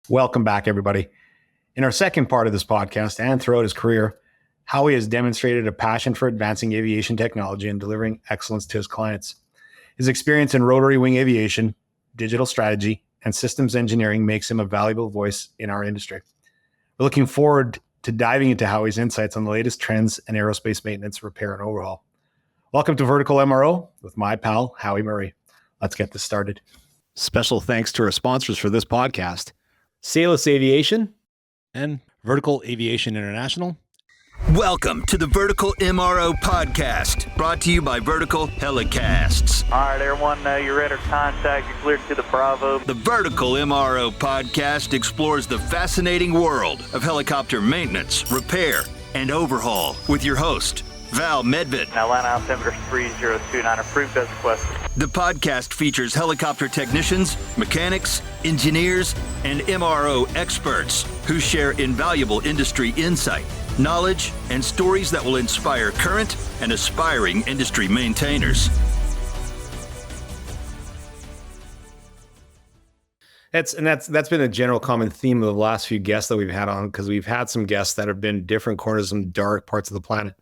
Welcome back, everybody. In our second part of this podcast and throughout his career, Howie has demonstrated a passion for advancing aviation technology and delivering excellence to his clients. His experience in rotary wing aviation, digital strategy, and systems engineering makes him a valuable voice in our industry. We're looking forward to diving into Howie's insights on the latest trends in aerospace maintenance, repair, and overhaul. Welcome to Vertical MRO with my pal, Howie Murray. Let's get this started. Special thanks to our sponsors for this podcast, Salus Aviation and Vertical Aviation International. Welcome to the Vertical MRO podcast, brought to you by Vertical Helicasts. All right, everyone, you're ready to contact. You're cleared to the Bravo. The Vertical MRO podcast explores the fascinating world of helicopter maintenance, repair, and overhaul with your host, Val Medved. Now, line altimeter 3029, approved as requested. The podcast features helicopter technicians, mechanics, engineers, and MRO experts who share invaluable industry insight, knowledge, and stories that will inspire current and aspiring industry maintainers. That's been a general common theme of the last few guests that we've had on, because we've had some guests that have been different corners, some dark parts of the planet,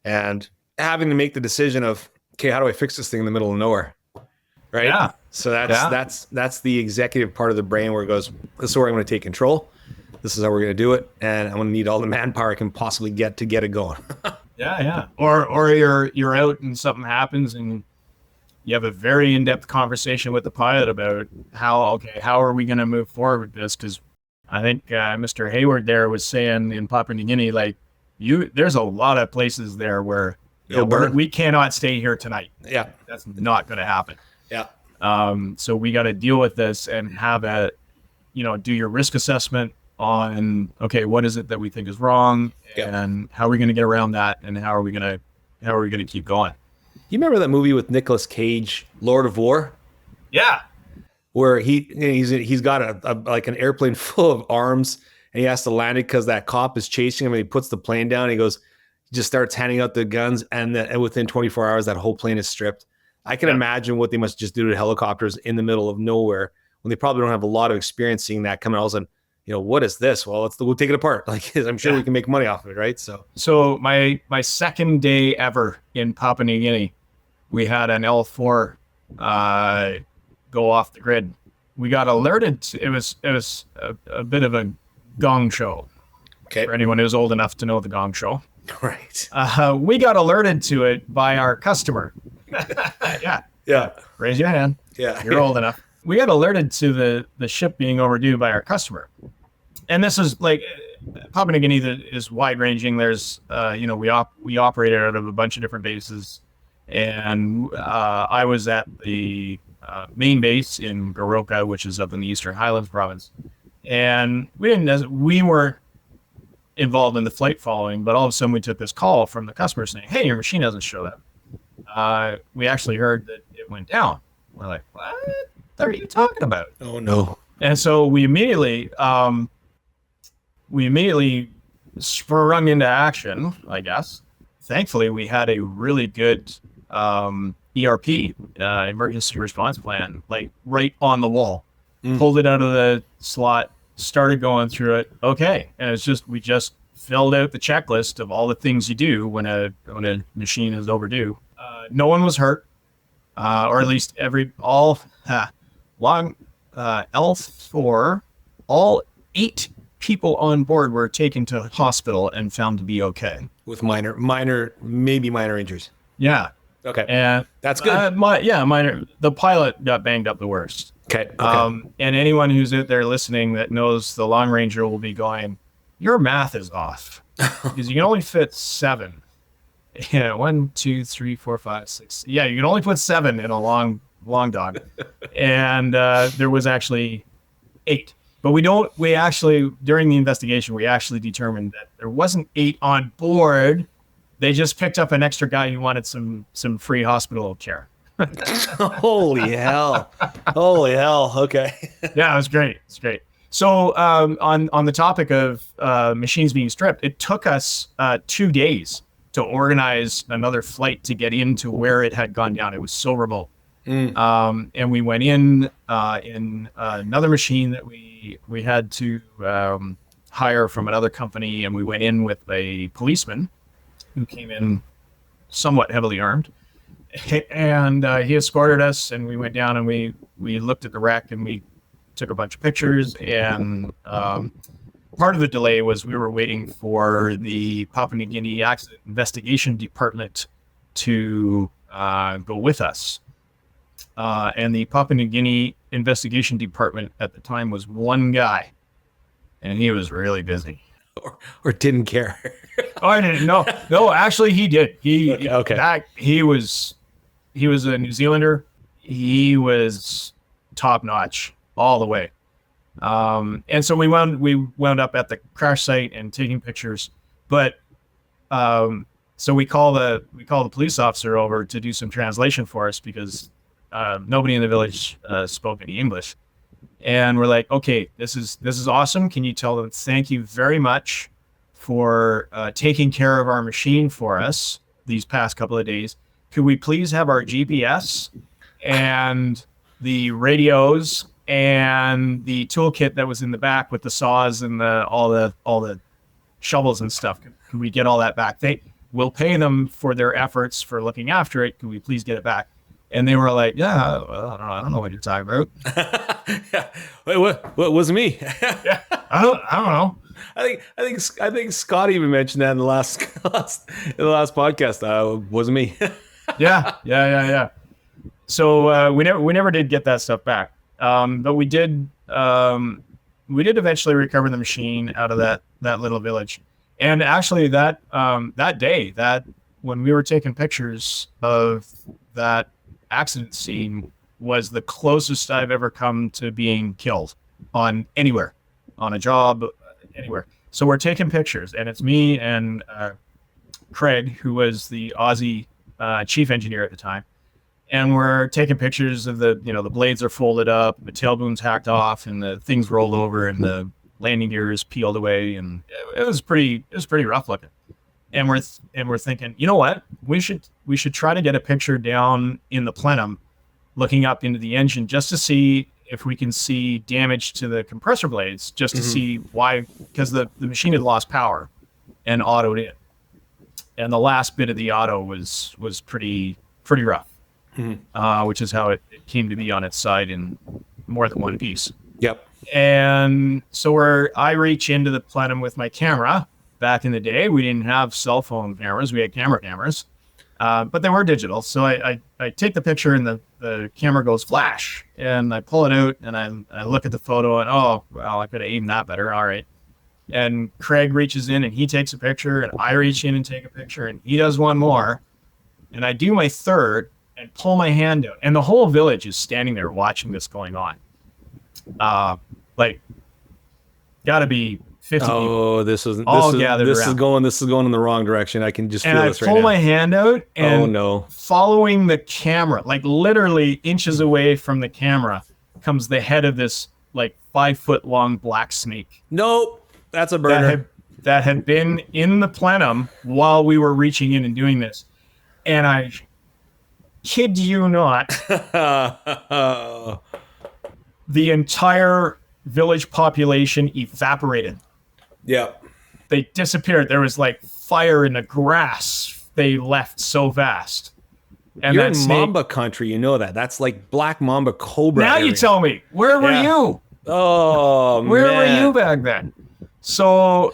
and having to make the decision of, okay, how do I fix this thing in the middle of nowhere? Right? Yeah. So that's the executive part of the brain where it goes, this is where I'm going to take control. This is how we're going to do it. And I'm going to need all the manpower I can possibly get to get it going. Yeah. Or you're out and something happens and you have a very in-depth conversation with the pilot about how are we going to move forward with this? Because I think Mr. Hayward there was saying in Papua New Guinea, like, there's a lot of places there where we cannot stay here tonight. Yeah. That's not going to happen. Yeah. So we got to deal with this and have do your risk assessment on, okay, what is it that we think is wrong, and how are we going to get around that, and how are we going to keep going? You remember that movie with Nicolas Cage, Lord of War? Yeah. Where he's got an airplane full of arms, and he has to land it because that cop is chasing him, and he puts the plane down. And he just starts handing out the guns, and within 24 hours, that whole plane is stripped. I can imagine what they must just do to helicopters in the middle of nowhere when they probably don't have a lot of experience seeing that coming. All of a sudden, what is this? Well, we'll take it apart. Like, I'm sure we can make money off of it, right? So my second day ever in Papua New Guinea, we had an L4 go off the grid. We got alerted. It was a bit of a gong show. Okay. For anyone who's old enough to know the gong show. Right. We got alerted to it by our customer. Yeah. Raise your hand. Yeah. You're old enough. We got alerted to the ship being overdue by our customer. And this is like Papua New Guinea is wide ranging. There's, we operated out of a bunch of different bases. And I was at the main base in Goroka, which is up in the Eastern Highlands province. And we weren't involved in the flight following, but all of a sudden we took this call from the customer saying, hey, your machine doesn't show up. We actually heard that it went down. We're like, what are you talking about? Oh, no. And so we immediately sprung into action, I guess. Thankfully, we had a really good ERP, emergency response plan, like right on the wall. Pulled it out of the slot, started going through it. Okay. And we just filled out the checklist of all the things you do when a machine is overdue. No one was hurt, or at least L4, all 8 people on board were taken to hospital and found to be okay. With maybe minor injuries. Yeah. Okay. And that's good. Minor. The pilot got banged up the worst. Okay. And anyone who's out there listening that knows the Long Ranger will be going, your math is off, because you can only fit 7. Yeah, 1, 2, 3, 4, 5, 6. Yeah, you can only put 7 in a long dog, and there was actually 8. But we actually, during the investigation, we actually determined that there wasn't 8 on board. They just picked up an extra guy who wanted some free hospital care. Holy hell. Okay. Yeah, it was great. It's great. So on the topic of machines being stripped, it took us 2 days to organize another flight to get into where it had gone down. It was so remote. And we went in another machine that we had to hire from another company, and we went in with a policeman who came in somewhat heavily armed, and he escorted us, and we went down and we looked at the wreck, and we took a bunch of pictures. And part of the delay was we were waiting for the Papua New Guinea Accident Investigation Department to go with us. And the Papua New Guinea Investigation Department at the time was one guy, and he was really busy. Or didn't care. Oh, I didn't know. No, actually, he did. Okay. He was a New Zealander. He was top notch all the way. And so we wound up at the crash site and taking pictures. But so we call the police officer over to do some translation for us, because nobody in the village spoke any English. And we're like, okay, this is awesome. Can you tell them thank you very much for taking care of our machine for us these past couple of days? Could we please have our GPS and the radios and the toolkit that was in the back with the saws and all the shovels and stuff? Can we get all that back? We'll pay them for their efforts for looking after it. Can we please get it back? And they were like, yeah, well, I don't know what you're talking about. Wait, what was me? Yeah, I don't know. I think Scott even mentioned that in the last podcast. Wasn't me. Yeah. So we never did get that stuff back. But we did eventually recover the machine out of that little village. And actually that day, that when we were taking pictures of that accident scene, was the closest I've ever come to being killed on anywhere, on a job, anywhere. So we're taking pictures, and it's me and Craig, who was the Aussie chief engineer at the time. And we're taking pictures of the blades are folded up, the tail boom's hacked off, and the things rolled over, and the landing gear is peeled away, and it was pretty rough looking. And we're thinking, you know what? We should try to get a picture down in the plenum, looking up into the engine, just to see if we can see damage to the compressor blades, just to see why, because the machine had lost power and autoed in, and the last bit of the auto was pretty rough, which is how it came to be on its side in more than one piece. Yep. And so I reach into the plenum with my camera. Back in the day, we didn't have cell phone cameras. We had cameras, but they were digital. So I take the picture, and the camera goes flash, and I pull it out, and I look at the photo, and oh, well, I could have aimed that better. All right. And Craig reaches in, and he takes a picture, and I reach in and take a picture, and he does one more, and I do my third and pull my hand out, and the whole village is standing there watching this going on. Like, gotta be 50 people. Oh, this is going in the wrong direction. I can just feel this right now. And I pull my hand out, and oh no, following the camera, like literally inches away from the camera, comes the head of this like 5 foot long black snake. Nope, that's a burner. That had been in the plenum while we were reaching in and doing this. And I kid you not, the entire village population evaporated. Yeah. They disappeared. There was like fire in the grass. They left so fast. And you're in mamba country, you know that. That's like black mamba cobra. Now area. You tell me, where were you? Oh, where man. were you back then? So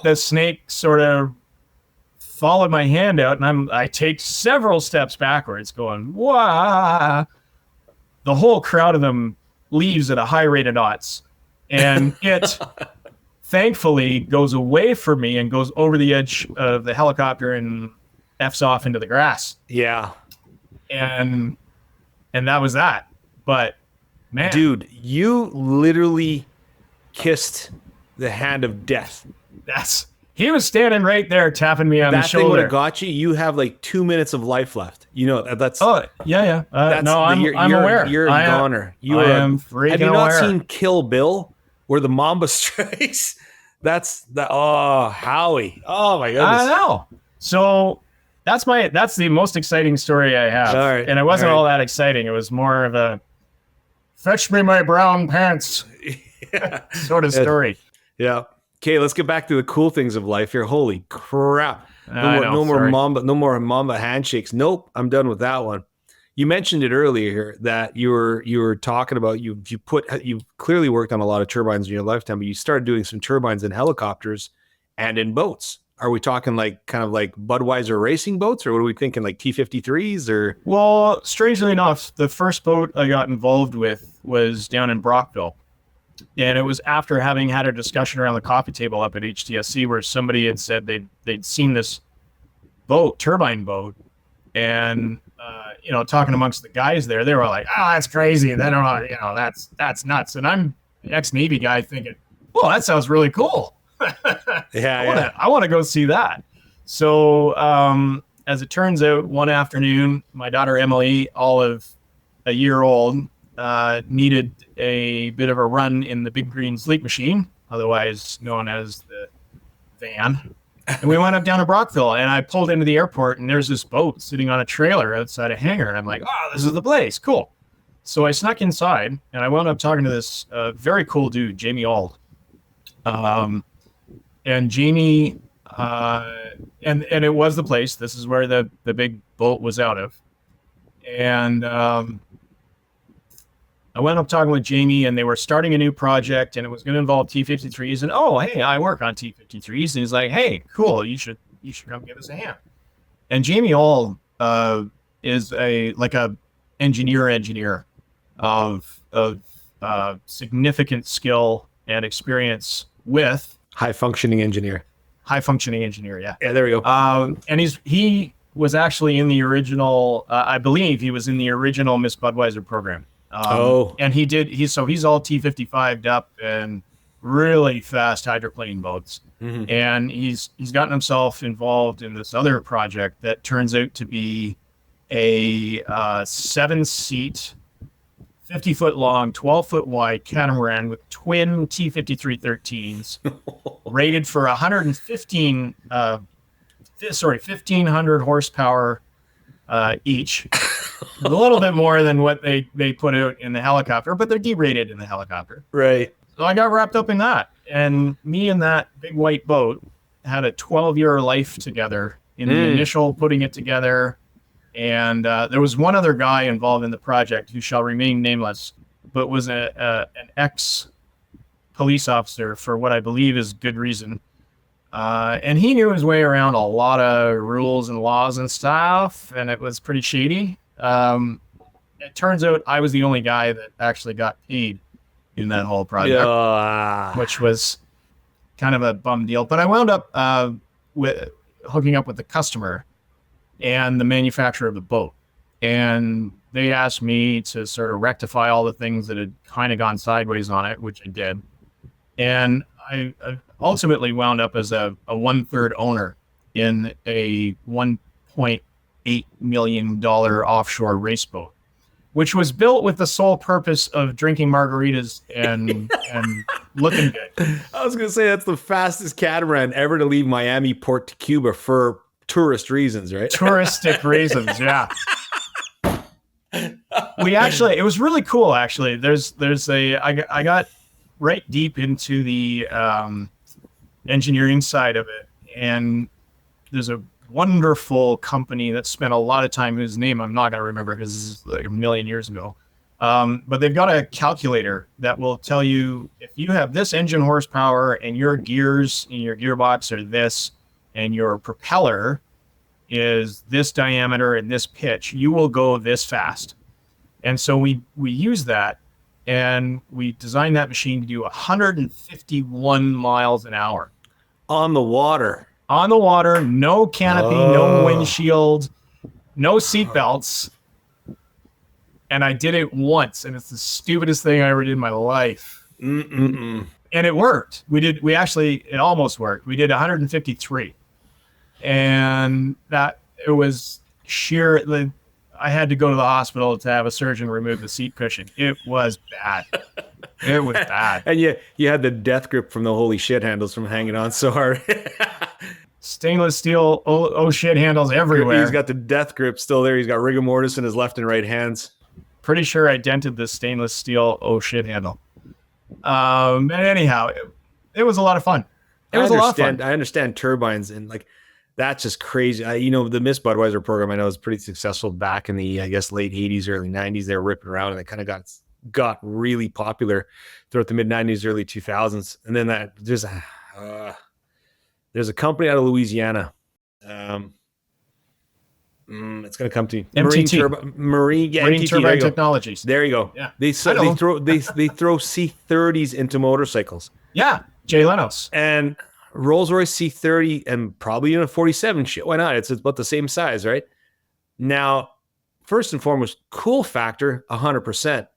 the snake sort of followed my hand out, and I take several steps backwards, going, "Wah!" The whole crowd of them leaves at a high rate of knots, and it thankfully goes away from me and goes over the edge of the helicopter and F's off into the grass. Yeah. And that was that. But man, dude, you literally kissed the hand of death. He was standing right there tapping me on the shoulder. That thing would have got you. You have like 2 minutes of life left. You know that's. Oh yeah. I'm aware. You're a goner. I am freaking aware. Have you not seen Kill Bill, where the mamba strikes? That's the Howie. Oh my goodness. I know. So that's the most exciting story I have. All right. And it wasn't all that exciting. It was more of a fetch me my brown pants sort of story. Yeah. Okay, let's get back to the cool things of life here. Holy crap. No more Mamba handshakes. Nope, I'm done with that one. You mentioned it earlier here that you were talking about you clearly worked on a lot of turbines in your lifetime, but you started doing some turbines in helicopters and in boats. Are we talking kind of like Budweiser racing boats, or what are we thinking, like T-53s or? Well, strangely enough, the first boat I got involved with was down in Brockville. And it was after having had a discussion around the coffee table up at HTSC where somebody had said they'd seen this turbine boat, and talking amongst the guys there, they were like, "Oh, that's crazy." And then, that's nuts. And I'm an ex-Navy guy thinking, "Well, that sounds really cool." I want to go see that. So, as it turns out, one afternoon, my daughter Emily, all of a year old, needed a bit of a run in the big green sleep machine, otherwise known as the van. And we went up down to Brockville, and I pulled into the airport, and there's this boat sitting on a trailer outside a hangar. And I'm like, "Oh, this is the place. Cool." So I snuck inside, and I wound up talking to this very cool dude, Jamie Auld. And Jamie, and it was the place. This is where the big boat was out of. And I went up talking with Jamie, and they were starting a new project, and it was going to involve T-53s. And hey, I work on T-53s. And he's like, "Hey, cool, you should come give us a hand." And Jamie Auld is a engineer of significant skill and experience with high functioning engineer. Yeah. Yeah, there we go. And he was actually in the original. I believe he was in the original Miss Budweiser program. And he's all T-55'd up and really fast hydroplane boats. Mm-hmm. And he's gotten himself involved in this other project that turns out to be a 7-seat, 50-foot long, 12-foot wide catamaran with twin T-53-13s rated for 1,500 horsepower each. A little bit more than what they put out in the helicopter, but they're derated in the helicopter. Right. So I got wrapped up in that. And me and that big white boat had a 12-year life together in the initial putting it together. And there was one other guy involved in the project who shall remain nameless, but was an ex-police officer for what I believe is good reason. And he knew his way around a lot of rules and laws and stuff, and it was pretty shady. It turns out I was the only guy that actually got paid in that whole project, which was kind of a bum deal. But I wound up hooking up with the customer and the manufacturer of the boat. And they asked me to sort of rectify all the things that had kind of gone sideways on it, which I did. And I ultimately wound up as a 1/3 owner in a $1.8 million offshore race boat, which was built with the sole purpose of drinking margaritas and looking good. I was going to say that's the fastest catamaran ever to leave Miami port to Cuba for tourist reasons, right? Touristic reasons, yeah. It was really cool, actually. I got right deep into the engineering side of it, and there's a wonderful company that spent a lot of time, whose name I'm not going to remember because this is like a million years ago. But they've got a calculator that will tell you if you have this engine horsepower and your gears in your gearbox are this, and your propeller is this diameter and this pitch, you will go this fast. And so we use that, and we designed that machine to do 151 miles an hour. On the water. No canopy, no windshield, no seat belts. And I did it once, and it's the stupidest thing I ever did in my life. And it worked. It almost worked. We did 153. And it was sheer, I had to go to the hospital to have a surgeon remove the seat cushion. It was bad. It was bad. And you had the death grip from the holy shit handles from hanging on so hard. stainless steel oh shit handles everywhere. He's got the death grip still there. He's got rigor mortis in his left and right hands. Pretty sure I dented the stainless steel oh shit handle. And anyhow, it was a lot of fun. It was a lot of fun. I understand turbines, and like that's just crazy. The Miss Budweiser program I know is pretty successful back in the, I guess, late 80s, early 90s. They were ripping around, and they kind of got really popular throughout the mid 90s, early 2000s. And then there's a company out of Louisiana. It's going to come to me. MTT. Marine MTT, Turbine Technologies. There you go. Yeah. They throw C30s into motorcycles. Yeah. Jay Leno's. And Rolls-Royce C30 and probably in a 47. Shit, why not? It's about the same size, right? Now, first and foremost, cool factor, 100%.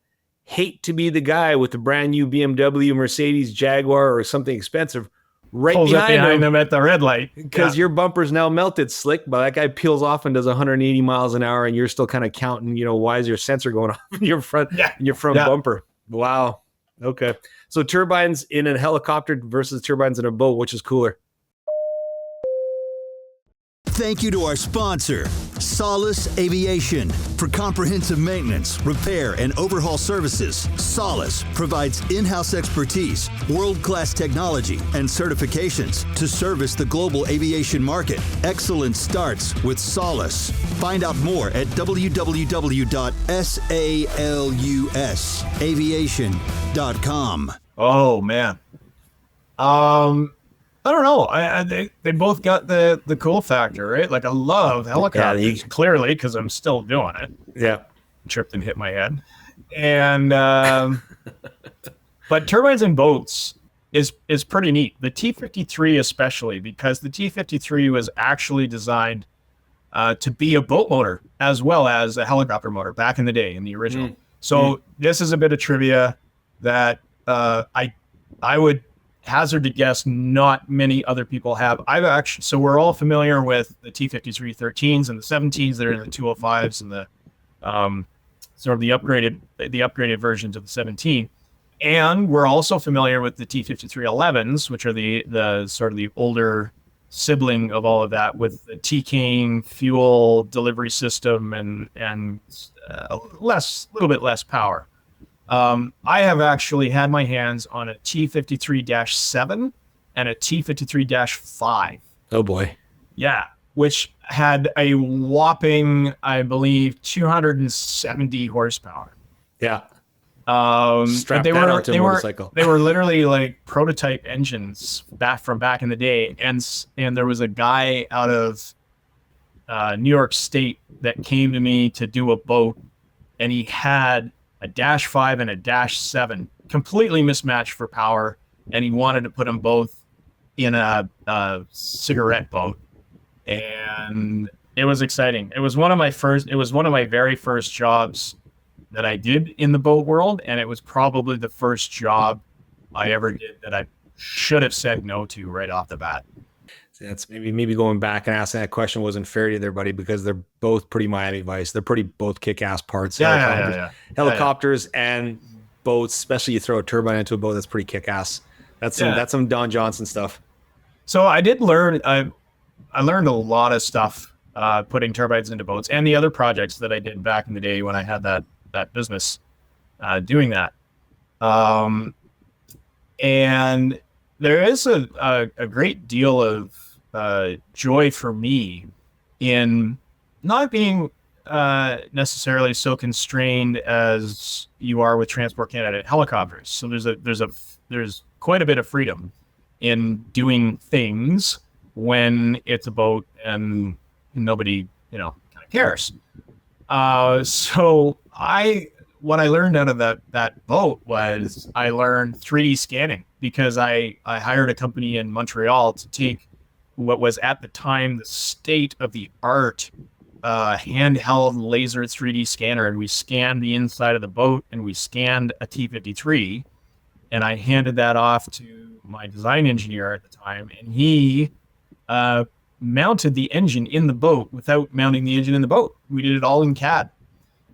Hate to be the guy with the brand new BMW, Mercedes, Jaguar, or something expensive right Pulls up behind them them at the red light. because your bumper's now melted slick, but that guy peels off and does 180 miles an hour, and you're still kind of counting, why is your sensor going off in your front bumper? Wow. Okay. So turbines in a helicopter versus turbines in a boat, which is cooler? Thank you to our sponsor, Solace Aviation. For comprehensive maintenance, repair, and overhaul services, Solace provides in-house expertise, world-class technology, and certifications to service the global aviation market. Excellence starts with Solace. Find out more at www.salusaviation.com. Oh, man. I don't know. They both got the cool factor, right? Like I love helicopters, clearly, because I'm still doing it. Yeah. Tripped and hit my head. And but turbines and boats is pretty neat. The T-53 especially, because the T-53 was actually designed to be a boat motor as well as a helicopter motor back in the day in the original. So this is a bit of trivia that I would hazard to guess not many other people have. So we're all familiar with the T-53 13s and the 17s that are in the 205s and the sort of the upgraded versions of the 17. And we're also familiar with the T-53 11s, which are the sort of the older sibling of all of that, with the T-Cane fuel delivery system and a little bit less power. I have actually had my hands on a T-53-7 and a T-53-5. Oh boy. Yeah, which had a whopping, I believe, 270 horsepower. Yeah. Strap that onto a motorcycle. They were literally like prototype engines back in the day, and there was a guy out of New York State that came to me to do a boat, and he had a -5 and a -7, completely mismatched for power, and he wanted to put them both in a cigarette boat, and it was exciting. It was one of my very first jobs that I did in the boat world, and it was probably the first job I ever did that I should have said no to right off the bat. That's maybe going back and asking that question wasn't fair to their buddy, because they're both pretty Miami Vice. They're pretty both kick-ass parts. Helicopters and boats, especially you throw a turbine into a boat, that's pretty kick-ass. That's some Don Johnson stuff. So I did learn. I learned a lot of stuff putting turbines into boats, and the other projects that I did back in the day when I had that business doing that. And there is a great deal of joy for me in not being necessarily so constrained as you are with Transport Canada Helicopters. So there's quite a bit of freedom in doing things when it's a boat and nobody kind of cares. So what I learned out of that boat was I learned 3D scanning, because I hired a company in Montreal to take what was at the time the state of the art handheld laser 3D scanner, and we scanned the inside of the boat, and we scanned a T-53, and I handed that off to my design engineer at the time, and he mounted the engine in the boat without mounting the engine in the boat. We did it all in CAD,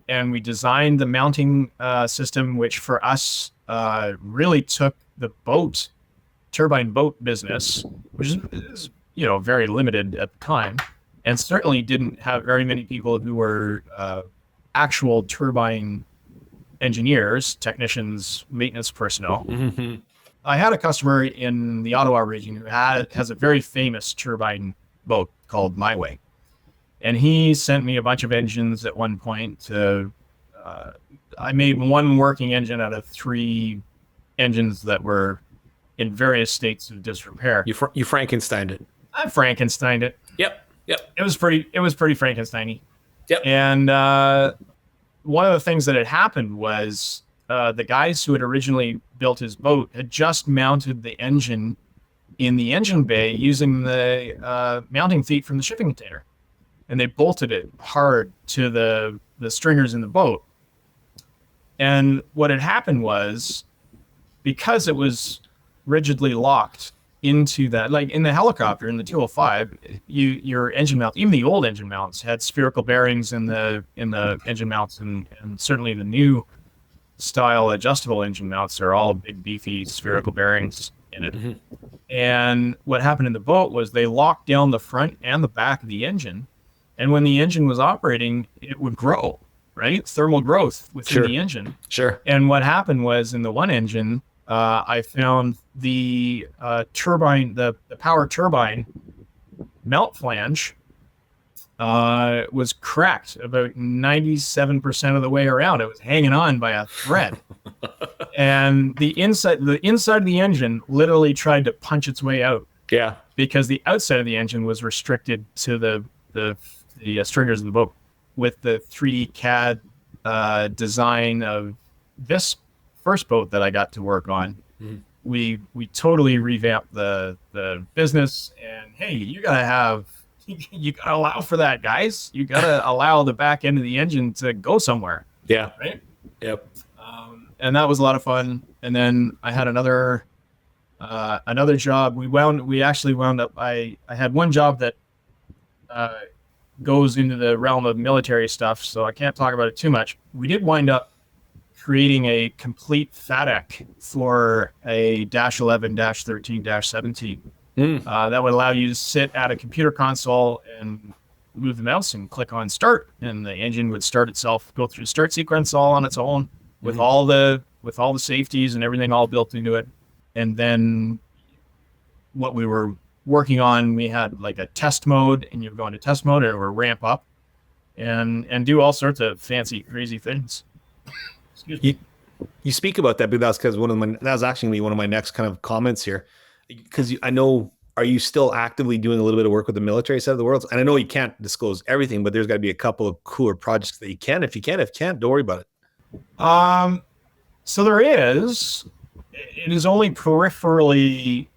and we designed the mounting system, which for us really took the turbine boat business, which is very limited at the time, and certainly didn't have very many people who were actual turbine engineers, technicians, maintenance personnel. Mm-hmm. I had a customer in the Ottawa region who has a very famous turbine boat called My Way. And he sent me a bunch of engines at one point to, I made one working engine out of 3 engines that were in various states of disrepair. You Frankensteined it. I Frankensteined it. Yep. It was pretty Frankenstein-y. Yep. And one of the things that had happened was the guys who had originally built his boat had just mounted the engine in the engine bay using the mounting feet from the shipping container. And they bolted it hard to the stringers in the boat. And what had happened was, because it was rigidly locked into that, like in the helicopter, in the 205, your engine mount, even the old engine mounts, had spherical bearings in the engine mounts, and certainly the new style adjustable engine mounts are all big beefy spherical bearings in it. Mm-hmm. And what happened in the boat was they locked down the front and the back of the engine. And when the engine was operating, it would grow, right? Thermal growth within the engine. Sure. And what happened was, in the one engine, I found the turbine, the power turbine melt flange was cracked about 97% of the way around. It was hanging on by a thread. And the inside of the engine literally tried to punch its way out. Yeah. Because the outside of the engine was restricted to the stringers of the boat. With the 3D CAD design of this first boat that I got to work on, mm-hmm. we totally revamped the business. And hey, you gotta allow for that, guys. You gotta allow the back end of the engine to go somewhere. Yeah. Right. Yep. And that was a lot of fun. And then I had another job. We actually wound up. I had one job that goes into the realm of military stuff, so I can't talk about it too much. We did wind up creating a complete FADEC for a -11, -13, -17 that would allow you to sit at a computer console and move the mouse and click on start, and the engine would start itself, go through the start sequence all on its own, with all the safeties and everything all built into it. And then what we were working on, we had like a test mode, and you go into test mode and it would ramp up and do all sorts of fancy, crazy things. Excuse me. You speak about that, but that's because that was actually one of my next kind of comments here. Because I know, are you still actively doing a little bit of work with the military side of the world? And I know you can't disclose everything, but there's got to be a couple of cooler projects that you can. If you can't, don't worry about it. So there is. It is only peripherally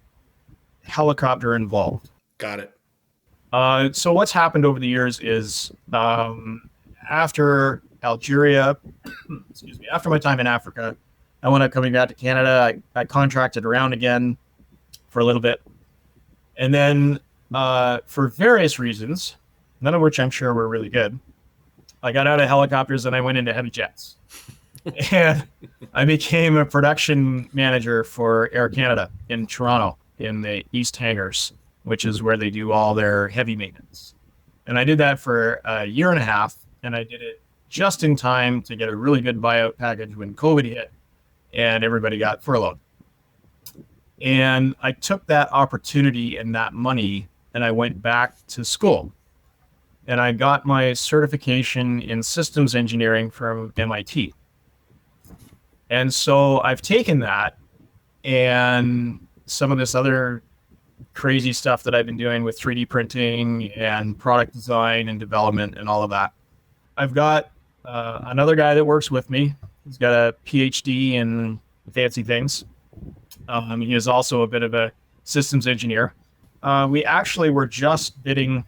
helicopter involved. Got it. So what's happened over the years is, after Algeria, after my time in Africa, I wound up coming back to Canada. I contracted around again for a little bit. And then for various reasons, none of which I'm sure were really good, I got out of helicopters and I went into heavy jets. And I became a production manager for Air Canada in Toronto, in the East Hangars, which is where they do all their heavy maintenance. And I did that for a year and a half, and I did it just in time to get a really good buyout package when COVID hit and everybody got furloughed. And I took that opportunity and that money, and I went back to school. And I got my certification in systems engineering from MIT. And so I've taken that and some of this other crazy stuff that I've been doing with 3D printing and product design and development and all of that. I've got another guy that works with me. He's got a PhD in fancy things. He is also a bit of a systems engineer. We actually were just bidding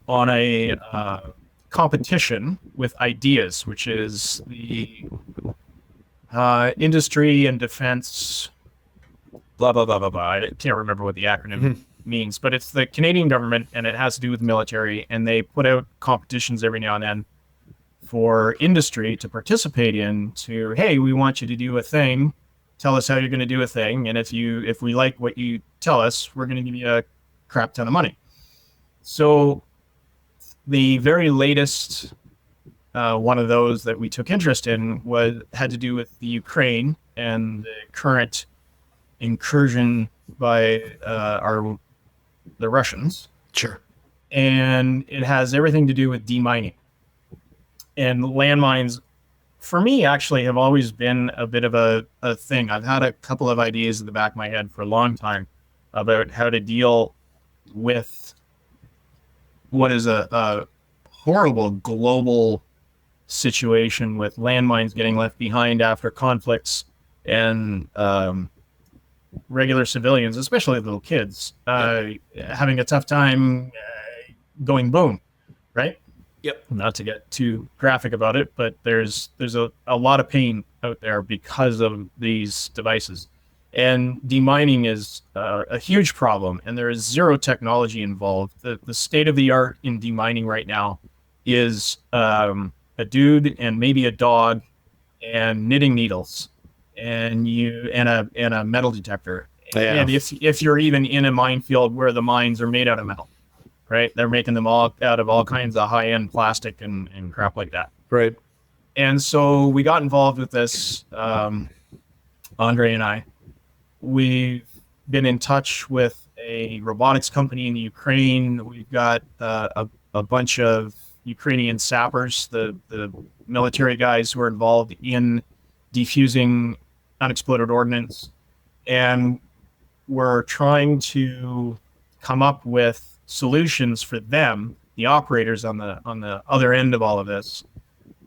on a competition with IDEAS, which is the industry and defense, blah, blah, blah, blah, blah. I can't remember what the acronym means, but it's the Canadian government, and it has to do with the military, and they put out competitions every now and then for industry to participate in, to, hey, we want you to do a thing. Tell us how you're going to do a thing. And if we like what you tell us, we're going to give you a crap ton of money. So the very latest one of those that we took interest in had to do with the Ukraine and the current incursion by the Russians. Sure. And it has everything to do with demining. And landmines, for me, actually have always been a bit of a thing. I've had a couple of ideas in the back of my head for a long time about how to deal with what is a horrible global situation with landmines getting left behind after conflicts and regular civilians, especially little kids, having a tough time going boom, right? Yep. Not to get too graphic about it, but there's a lot of pain out there because of these devices. And demining is a huge problem, and there is zero technology involved. The state of the art in demining right now is a dude and maybe a dog and knitting needles and a metal detector. Yeah. And if you're even in a minefield where the mines are made out of metal, right? They're making them all out of all kinds of high-end plastic and crap like that. Right. And so we got involved with this, Andre and I. We've been in touch with a robotics company in Ukraine. We've got a bunch of Ukrainian sappers, the military guys who are involved in defusing unexploded ordnance. And we're trying to come up with solutions for them, the operators on the other end of all of this,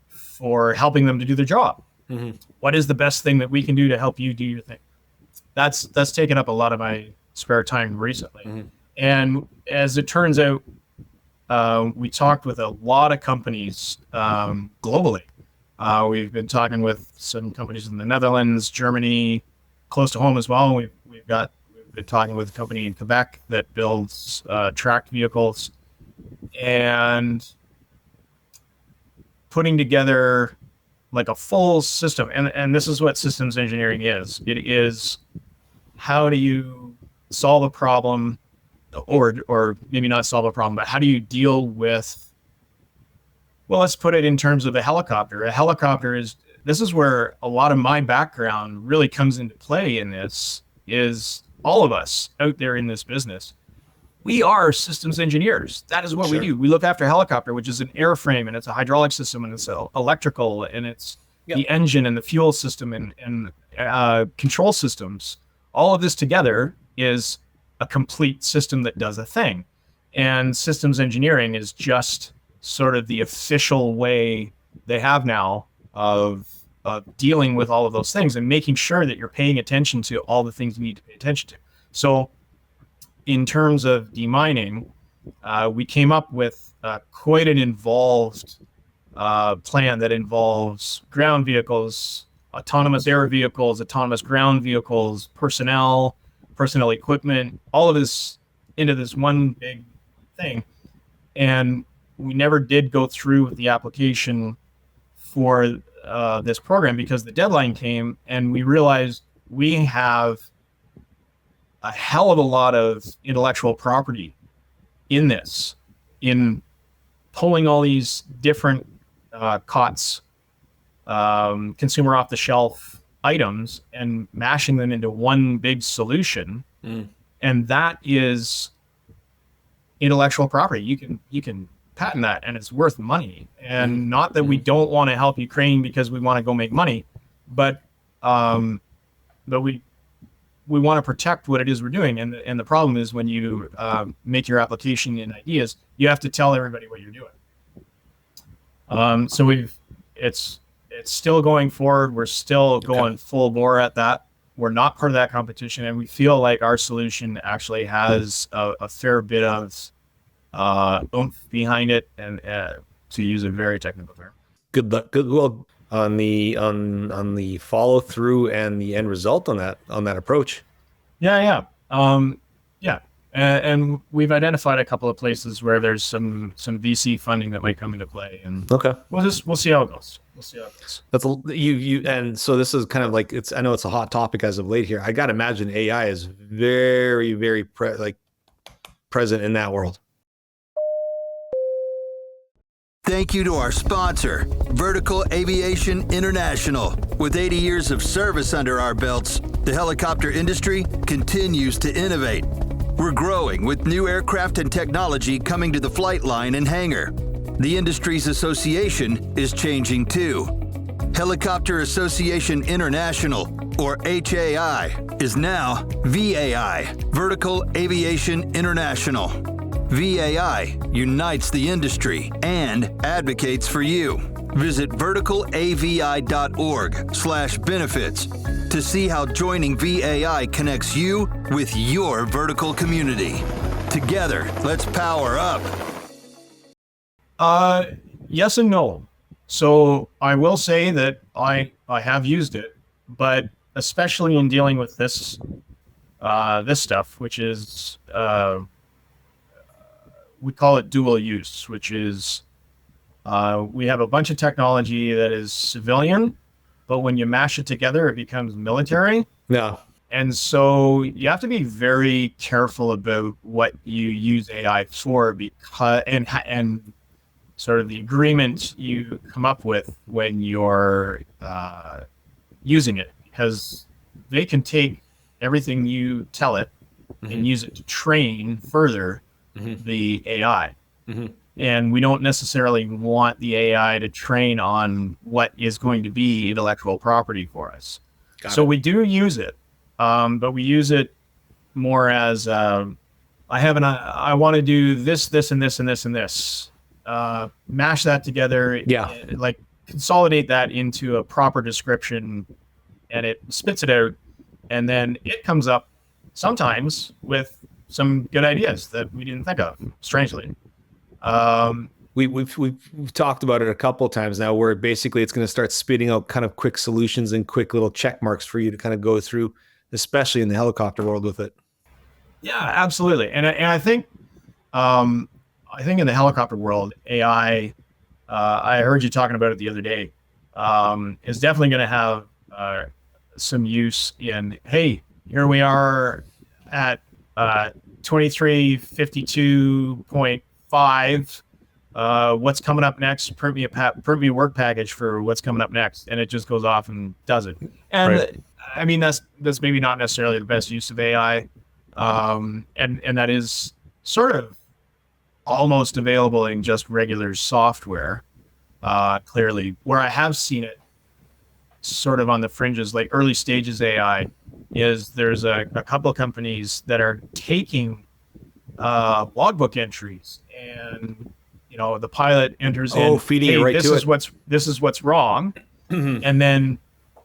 for helping them to do their job. Mm-hmm. What is the best thing that we can do to help you do your thing? That's taken up a lot of my spare time recently. Mm-hmm. And as it turns out, we talked with a lot of companies globally. We've been talking with some companies in the Netherlands, Germany, close to home as well. We've been talking with a company in Quebec that builds tracked vehicles, and putting together like a full system. And this is what systems engineering is. It is, how do you solve a problem, or maybe not solve a problem, but how do you deal with, well, let's put it in terms of a helicopter. A helicopter this is where a lot of my background really comes into play in this, is all of us out there in this business. We are systems engineers. That is what we do. We look after a helicopter, which is an airframe, and it's a hydraulic system, and it's electrical, and it's the engine and the fuel system and control systems. All of this together is a complete system that does a thing. And systems engineering is just sort of the official way they have now of dealing with all of those things and making sure that you're paying attention to all the things you need to pay attention to. So in terms of demining, we came up with quite an involved plan that involves ground vehicles, autonomous air vehicles, autonomous ground vehicles, personnel equipment, all of this into this one big thing. And we never did go through with the application for this program because the deadline came, and we realized we have a hell of a lot of intellectual property in this, in pulling all these different COTS, consumer off-the-shelf items, and mashing them into one big solution. And that is intellectual property. You can patent that, and it's worth money. And not that we don't want to help Ukraine because we want to go make money, but we want to protect what it is we're doing. And the problem is when you make your application in ideas, you have to tell everybody what you're doing. So it's still going forward. We're still going full bore at that. We're not part of that competition, and we feel like our solution actually has a fair bit of oomph behind it, and to use a very technical term. Good luck. Good luck on the follow through and the end result on that approach. Yeah. And we've identified a couple of places where there's some VC funding that might come into play, and we'll see how it goes. That's you and so this is kind of like, I know it's a hot topic as of late here. I gotta imagine AI is very, very present in that world. Thank you to our sponsor, Vertical Aviation International. With 80 years of service under our belts, the helicopter industry continues to innovate. We're growing with new aircraft and technology coming to the flight line and hangar. The industry's association is changing too. Helicopter Association International, or HAI, is now VAI, Vertical Aviation International. VAI unites the industry and advocates for you. Visit verticalavi.org/benefits to see how joining VAI connects you with your vertical community. Together, let's power up. Yes and no. So I will say that I have used it, but especially in dealing with this stuff, which is we call it dual use, which is we have a bunch of technology that is civilian, but when you mash it together, it becomes military. Yeah. And so you have to be very careful about what you use AI for, because and sort of the agreement you come up with when you're using it, because they can take everything you tell it and use it to train further the AI. And we don't necessarily want the AI to train on what is going to be intellectual property for us. So we do use it, but we use it more as I want to do this, and this, and this, and this. Mash that together, like consolidate that into a proper description, and it spits it out, and then it comes up sometimes with some good ideas that we didn't think of, strangely. We've talked about it a couple of times now, where basically it's going to start spitting out kind of quick solutions and quick little check marks for you to kind of go through, especially in the helicopter world with it. Yeah, absolutely. And I think in the helicopter world, AI, I heard you talking about it the other day, is definitely going to have some use in, hey, here we are at 2352.5. What's coming up next? Print me a work package for what's coming up next, and it just goes off and does it. And right. I mean, that's maybe not necessarily the best use of AI, and that is sort of almost available in just regular software. Clearly, where I have seen it sort of on the fringes, like early stages AI, is there's a couple of companies that are taking logbook entries, and the pilot enters in, feeding it right to it. This is what's wrong, and then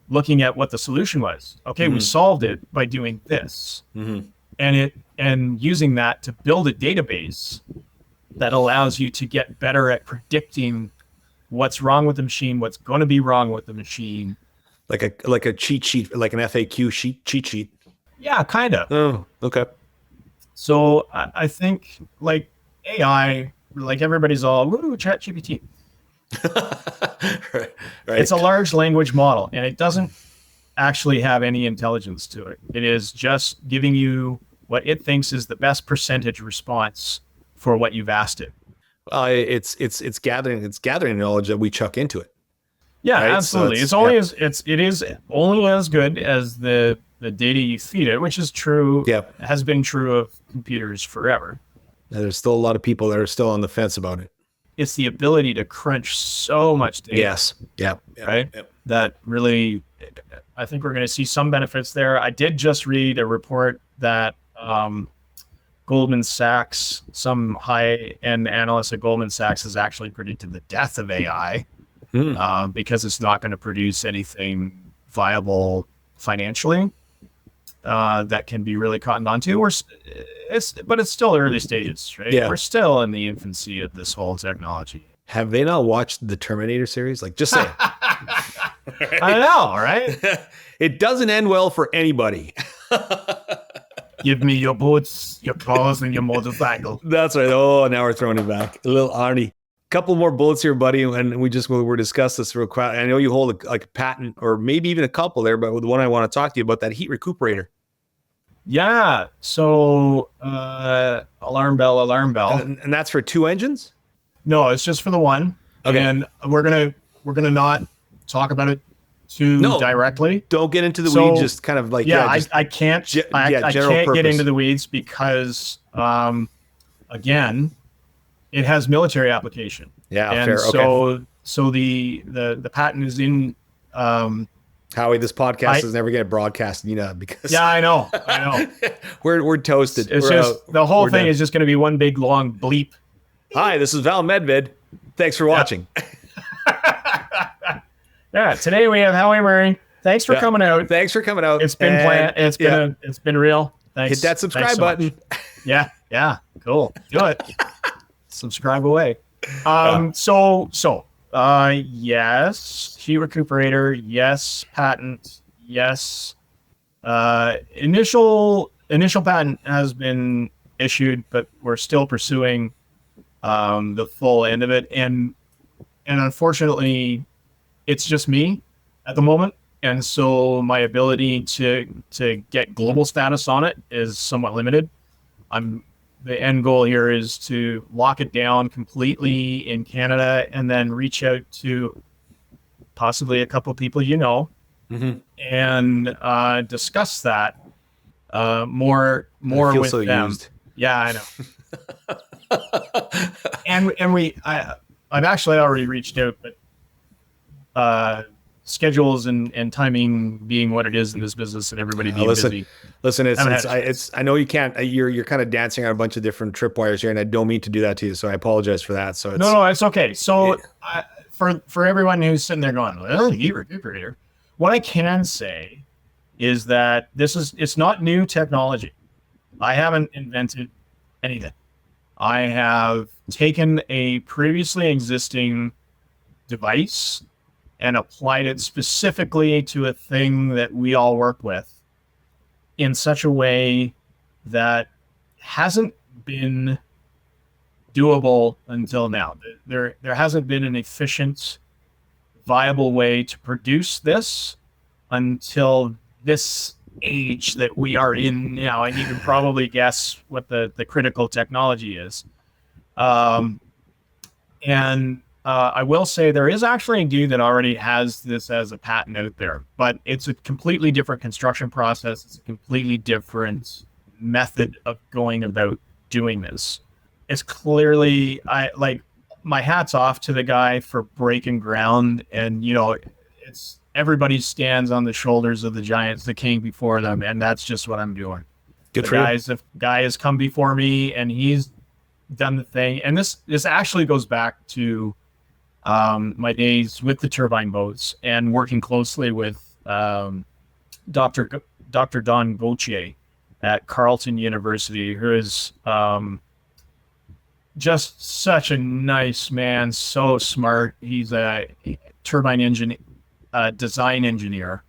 looking at what the solution was. Okay, we solved it by doing this, and using that to build a database that allows you to get better at predicting what's wrong with the machine, what's going to be wrong with the machine. Like a cheat sheet, like an FAQ cheat sheet. Yeah, kind of. Oh, okay. So I think like AI, like everybody's all, woo, ChatGPT. Right. It's a large language model, and it doesn't actually have any intelligence to it. It is just giving you what it thinks is the best percentage response for what you've asked it. It's gathering knowledge that we chuck into it. Yeah, right? Absolutely. So it is only as good as the data you feed it, which is true. Yeah, has been true of computers forever. There's still a lot of people that are still on the fence about it. It's the ability to crunch so much data. Yes. Yeah. Right. Yep. That really, I think we're going to see some benefits there. I did just read a report that Goldman Sachs, some high-end analyst at Goldman Sachs, has actually predicted the death of AI because it's not going to produce anything viable financially that can be really cottoned onto. But it's still early stages, right? Yeah. We're still in the infancy of this whole technology. Have they not watched the Terminator series? Like, just say. Right? I know, right? It doesn't end well for anybody. Give me your boots, your cars, and your motorcycle. That's right. Oh, now we're throwing it back. A little Arnie. Couple more bullets here, buddy, and we're discuss this real quick. I know you hold a patent, or maybe even a couple there, but the one I want to talk to you about, that heat recuperator. Yeah. So alarm bell, alarm bell. And that's for 2 engines? No, it's just for the one. Okay. And we're gonna not talk about it too No. directly. Don't get into the So, weeds, just kind of like, Yeah, just I can't I general can't get purpose. into the weeds because again, it has military application. Yeah, And fair. Okay. so the patent is in Howie, this podcast I- is never get broadcast, because yeah, I know. we're toasted. It's We're just out. the whole We're thing done. is just going to be one big long bleep. Hi, this is Val Medved. Thanks for watching. Yeah, today we have Howie Murray. Thanks for coming out. Thanks for coming out. It's been planned. It's been real. Thanks. Hit that subscribe Thanks so button. much. Yeah, cool. Do it. Subscribe away. Yes, heat recuperator. Yes, patent. Yes. Initial patent has been issued, but we're still pursuing the full end of it. And unfortunately, it's just me at the moment. And so my ability to get global status on it is somewhat limited. The end goal here is to lock it down completely in Canada and then reach out to possibly a couple people and discuss that more I feel with so them. used. Yeah, I know. I've actually already reached out, but schedules and timing being what it is in this business and everybody being busy. Listen, I know you can't, you're kind of dancing on a bunch of different tripwires here, and I don't mean to do that to you, so I apologize for that. So No, it's okay. So for everyone who's sitting there going, well, heat recuperator, what I can say is that it's not new technology. I haven't invented anything. I have taken a previously existing device and applied it specifically to a thing that we all work with in such a way that hasn't been doable until now. There hasn't been an efficient, viable way to produce this until this age that we are in now, and you can probably guess what the critical technology is. I will say there is actually a dude that already has this as a patent out there, but it's a completely different construction process. It's a completely different method of going about doing this. It's clearly, my hat's off to the guy for breaking ground, and it's everybody stands on the shoulders of the giants that came before them, and that's just what I'm doing. The guy has come before me, and he's done the thing. And this actually goes back to my days with the turbine boats and working closely with Dr. Don Gauthier at Carleton University, who is just such a nice man, so smart. He's a turbine engine design engineer,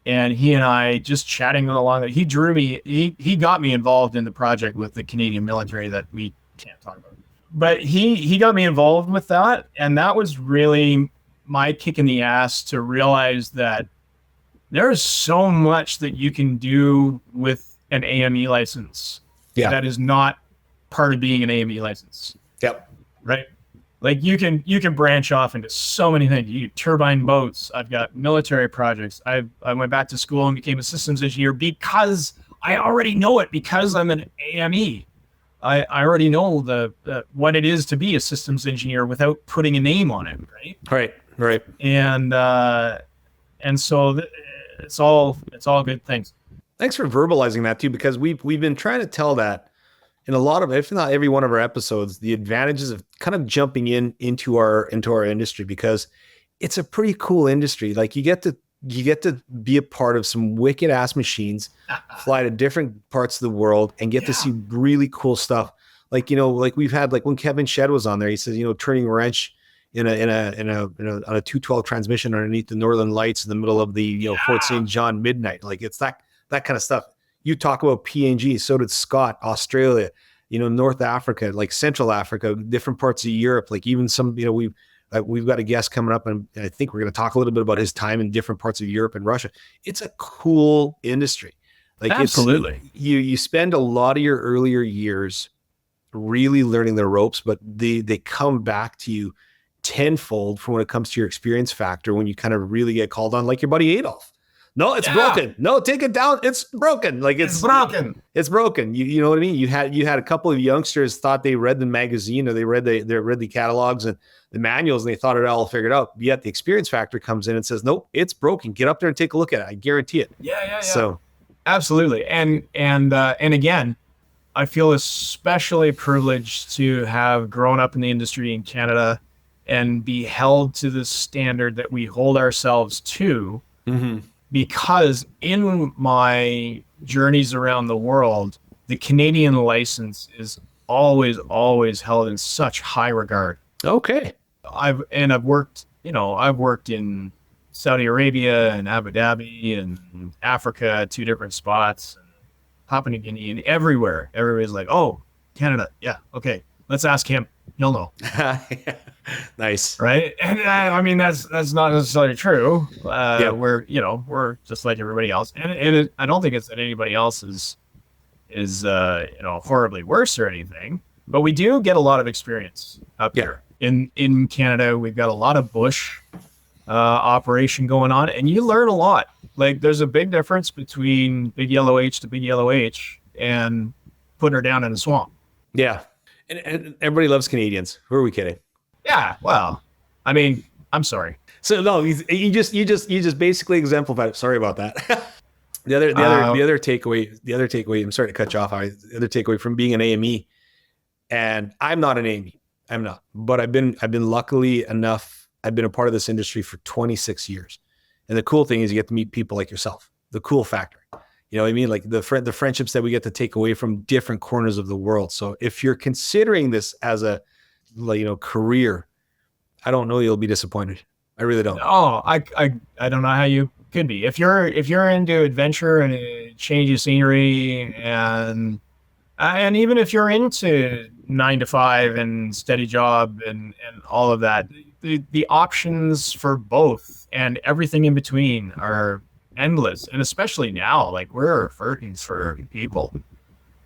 and he and I just chatting along. He drew me. He got me involved in the project with the Canadian military that we can't talk about. But he got me involved with that, and that was really my kick in the ass to realize that there is so much that you can do with an AME license that is not part of being an AME license. Yep. Right? Like you can branch off into so many things. You turbine boats. I've got military projects. I went back to school and became a systems engineer because I already know it, because I'm an AME. I already know what it is to be a systems engineer without putting a name on it, right? Right. And so it's all good things. Thanks for verbalizing that too, because we've been trying to tell that in a lot of, if not every one of our episodes, the advantages of kind of jumping into our industry, because it's a pretty cool industry. Like you get to be a part of some wicked ass machines, fly to different parts of the world, and get to see really cool stuff. Like we've had, like when Kevin Shedd was on there, he says, turning a wrench on a 212 transmission underneath the Northern Lights in the middle of the Fort St. John midnight. Like it's that kind of stuff. You talk about PNG, so did Scott, Australia, North Africa, like Central Africa, different parts of Europe, like even some, we've got a guest coming up, and I think we're going to talk a little bit about his time in different parts of Europe and Russia. It's a cool industry. Like Absolutely. You spend a lot of your earlier years really learning the ropes, but they come back to you tenfold for when it comes to your experience factor when you kind of really get called on, like your buddy Adolf. No, it's broken. No, take it down. It's broken. Like It's broken. It's broken. You know what I mean? You had a couple of youngsters thought they read the magazine or they read the catalogs and the manuals and they thought it all figured out. Yet the experience factor comes in and says, nope, it's broken. Get up there and take a look at it. I guarantee it. Yeah. So absolutely. And again, I feel especially privileged to have grown up in the industry in Canada and be held to the standard that we hold ourselves to. Mm-hmm. Because in my journeys around the world, the Canadian license is always held in such high regard. Okay. I've worked in Saudi Arabia and Abu Dhabi and Africa, 2 different spots, and Papua New Guinea, and everywhere. Everybody's like, "Oh, Canada, yeah, okay, let's ask him. He'll know." Nice. Right. And I mean, that's not necessarily true. Yeah. We're just like everybody else. And I don't think it's that anybody else is horribly worse or anything, but we do get a lot of experience up here in Canada. We've got a lot of bush operation going on, and you learn a lot. Like, there's a big difference between big yellow H to big yellow H and putting her down in a swamp. Yeah. And everybody loves Canadians. Who are we kidding? Yeah, well, I mean, I'm sorry. So no, you just basically exemplified it. Sorry about that. the other takeaway. I'm sorry to cut you off. The other takeaway from being an AME, and I'm not an AME. I'm not, but I've been luckily enough. I've been a part of this industry for 26 years, and the cool thing is you get to meet people like yourself. The cool factor. You know what I mean? Like the friendships that we get to take away from different corners of the world. So if you're considering this as a career, I don't know you'll be disappointed. I really don't. Oh, I don't know how you could be. If you're into adventure and a change of scenery, and even if you're into 9 to 5 and steady job and all of that, the options for both and everything in between are endless. And especially now, like, we're hurting for people.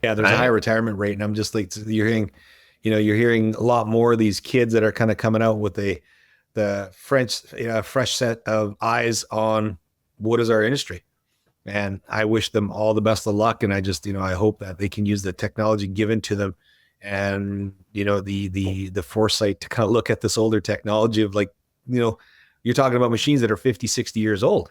Yeah, there's a high retirement rate, and I'm just like, you're hearing a lot more of these kids that are kind of coming out with the fresh set of eyes on what is our industry. And I wish them all the best of luck. And I just, I hope that they can use the technology given to them and, the foresight to kind of look at this older technology of, like, you're talking about machines that are 50, 60 years old,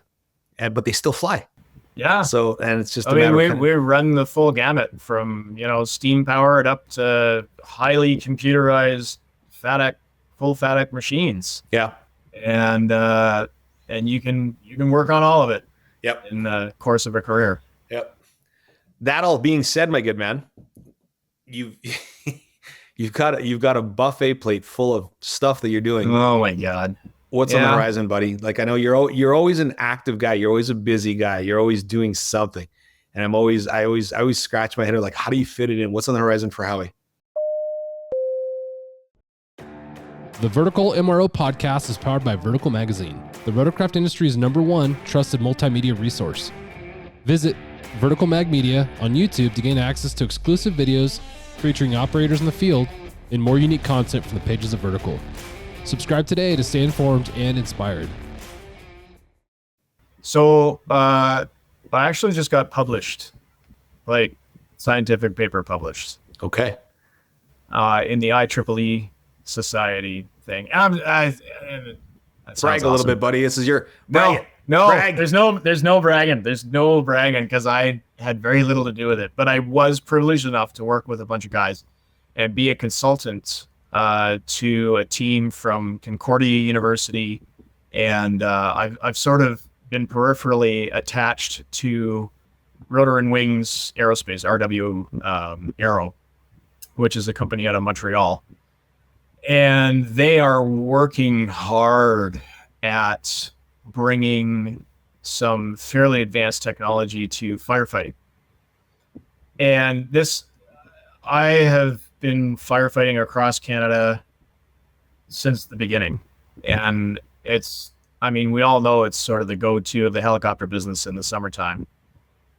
but they still fly. Yeah. So, and it's just, we run the full gamut from, steam powered up to highly computerized full FATEC machines. Yeah. And you can work on all of it. Yep. In the course of a career. Yep. That all being said, my good man, you've got a buffet plate full of stuff that you're doing. Oh my God. What's on the horizon, buddy? Like, I know you're always an active guy. You're always a busy guy. You're always doing something. And I always scratch my head like, how do you fit it in? What's on the horizon for Howie? The Vertical MRO podcast is powered by Vertical Magazine, the rotorcraft industry's #1 trusted multimedia resource. Visit Vertical Mag Media on YouTube to gain access to exclusive videos featuring operators in the field and more unique content from the pages of Vertical. Subscribe today to stay informed and inspired. So, I actually just got published, like, scientific paper published. Okay. In the IEEE Society thing. Brag a little bit, buddy. This is your brag. No, brag. there's no bragging. There's no bragging because I had very little to do with it. But I was privileged enough to work with a bunch of guys and be a consultant to a team from Concordia University, and I've sort of been peripherally attached to Rotor and Wings Aerospace, RW Aero, which is a company out of Montreal. And they are working hard at bringing some fairly advanced technology to firefighting. And I have been firefighting across Canada since the beginning. And we all know it's sort of the go-to of the helicopter business in the summertime.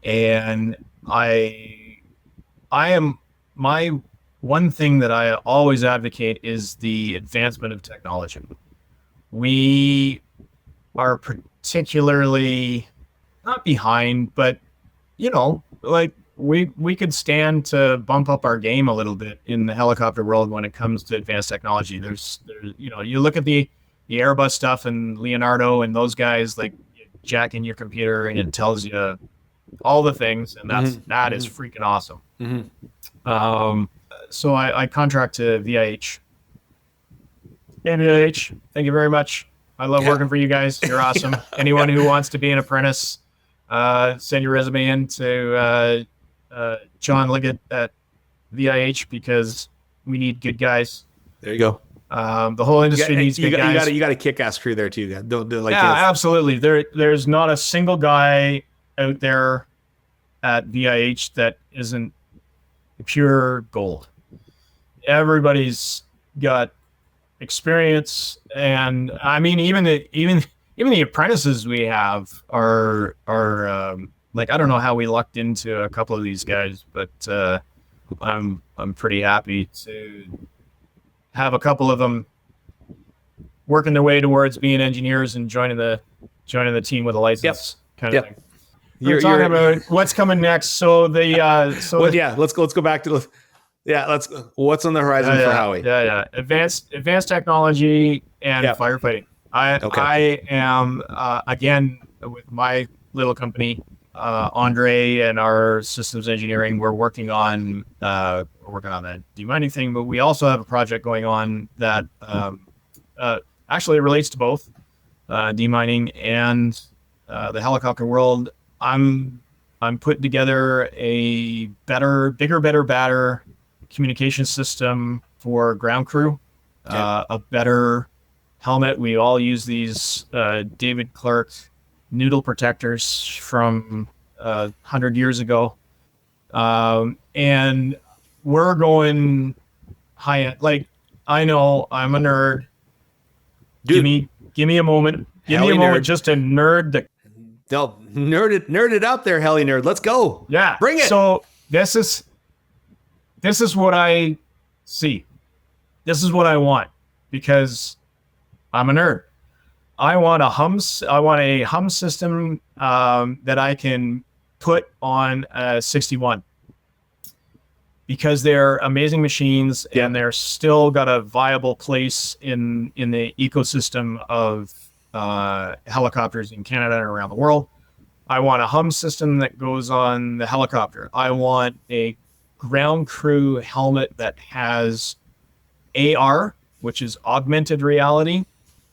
And I am, my one thing that I always advocate is the advancement of technology. We are particularly not behind, but like we could stand to bump up our game a little bit in the helicopter world when it comes to advanced technology. There's you look at the Airbus stuff and Leonardo and those guys, like, you jack in your computer and it tells you all the things, and that is freaking awesome. So I contract to VIH. And VIH, thank you very much. I love working for you guys. You're awesome. Anyone who wants to be an apprentice, send your resume in to John Liggett at VIH, because we need good guys. There you go. The whole industry needs good guys. You got a kick-ass crew there too. Don't do like absolutely. There's not a single guy out there at VIH that isn't pure gold. Everybody's got experience, and I mean, even the apprentices we have are like, I don't know how we lucked into a couple of these guys, but I'm pretty happy to have a couple of them working their way towards being engineers and joining the team with a license kind of thing. We're talking about what's coming next. So let's go back to what's on the horizon for Howie? Advanced technology and firefighting. I am again with my little company, Andre and our systems engineering. We're working on that demining thing, but we also have a project going on that actually relates to both demining and the helicopter world. I'm putting together a bigger, better, badder communication system for ground crew, a better helmet. We all use these David Clark noodle protectors from 100 years ago, and we're going high end. Like, I know I'm a nerd. Dude, give me a moment. Give me a moment just to nerd the. They'll nerd it up there, heli nerd. Let's go. Yeah, bring it. So this is what I see. This is what I want, because I'm a nerd. I want a hum system that I can put on a 61, because they're amazing machines and they're still got a viable place in the ecosystem of helicopters in Canada and around the world. I want a hum system that goes on the helicopter. I want a ground crew helmet that has AR, which is augmented reality.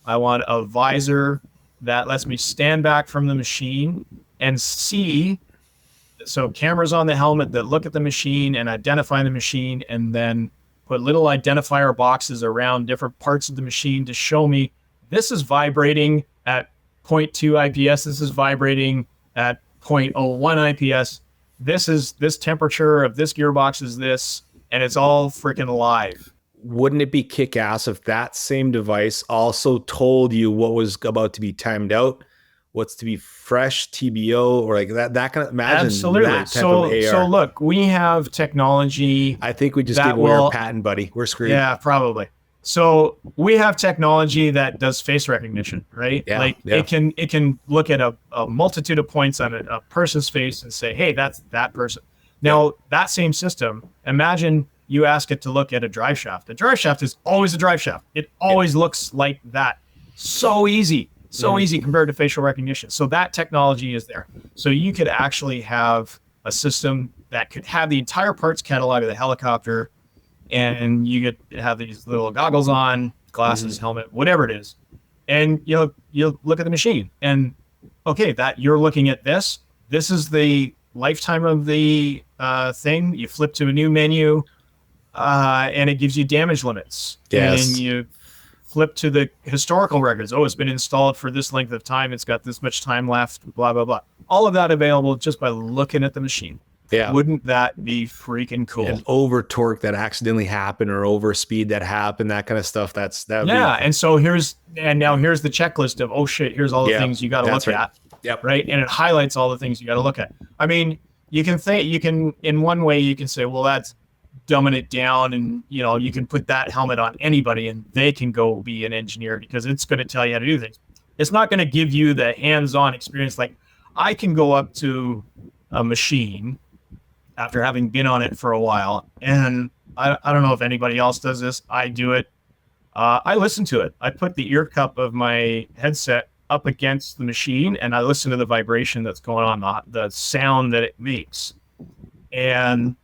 I want a visor that lets me stand back from the machine and see. So cameras on the helmet that look at the machine and identify the machine, and then put little identifier boxes around different parts of the machine to show me this is vibrating at 0.2 IPS. This is vibrating at 0.01 IPS. This temperature of this gearbox is this, and it's all freaking live. Wouldn't it be kick-ass if that same device also told you what was about to be timed out, what's to be fresh, TBO, or like that kind of, imagine. Absolutely. That type of AR. So look, we have technology. I think we just gave away our patent, buddy. We're screwed. Yeah, probably. So we have technology that does face recognition, right? Yeah, it can look at a multitude of points on a person's face and say, hey, that's that person. Now, that same system, imagine you ask it to look at a drive shaft. The drive shaft is always a drive shaft. It always looks like that. So easy. So easy compared to facial recognition. So that technology is there. So you could actually have a system that could have the entire parts catalog of the helicopter, and you could have these little goggles on, glasses, helmet, whatever it is. And you'll look at the machine, and okay, that you're looking at this. This is the lifetime of the thing. You flip to a new menu, and it gives you damage limits. Yes. And you flip to the historical records. Oh, it's been installed for this length of time. It's got this much time left, blah, blah, blah. All of that available just by looking at the machine. Yeah. Wouldn't that be freaking cool? And over torque that accidentally happened, or over speed that happened, that kind of stuff. And so here's the checklist of, oh shit, here's all the things you got to look at. Yep. Right. And it highlights all the things you got to look at. I mean, in one way you can say, well, that's dumbing it down, and you can put that helmet on anybody and they can go be an engineer because it's going to tell you how to do things. It's not going to give you the hands-on experience. Like, I can go up to a machine after having been on it for a while, and I don't know if anybody else does this. I do it. I listen to it. I put the ear cup of my headset up against the machine and I listen to the vibration that's going on, the sound that it makes. And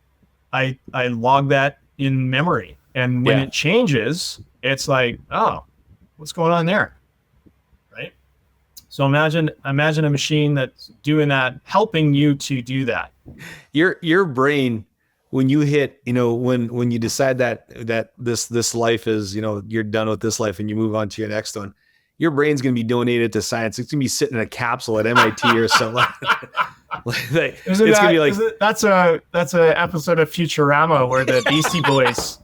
I log that in memory. And when it changes, it's like, oh, what's going on there? Right? So imagine a machine that's doing that, helping you to do that. Your brain, when you hit, when you decide that this life is, you're done with this life and you move on to your next one, your brain's going to be donated to science. It's going to be sitting in a capsule at MIT or something. It's going to be like, that's a episode of Futurama where the Beastie Boys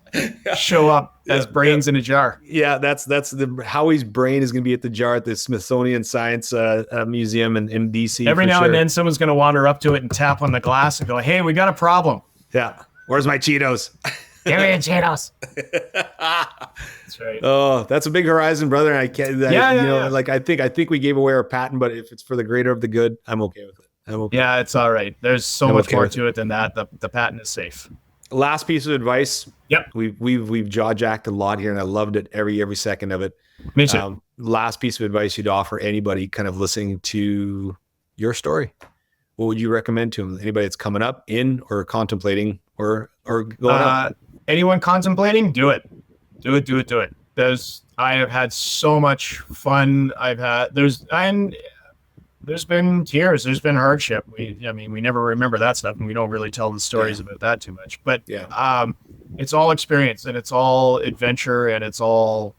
show up as brains in a jar. Yeah, that's Howie's brain is going to be at the jar at the Smithsonian Science Museum in DC. Every now and then someone's going to wander up to it and tap on the glass and go, "Hey, we got a problem." Yeah. Where's my Cheetos? Give me Cheetos. That's right. Oh, that's a big horizon, brother. And I can't, like, I think we gave away our patent, but if it's for the greater of the good, I'm okay with it. Yeah, it's all right. There's so much more to it than that. The patent is safe. Last piece of advice. Yep. We've jaw jacked a lot here and I loved it every second of it. Me too. Last piece of advice you'd offer anybody kind of listening to your story. What would you recommend to them? Anybody that's coming up in or contemplating or going up? Anyone contemplating, do it. Do it. I have had so much fun. There's been tears, there's been hardship. We never remember that stuff and we don't really tell the stories about that too much. But it's all experience and it's all adventure and it's all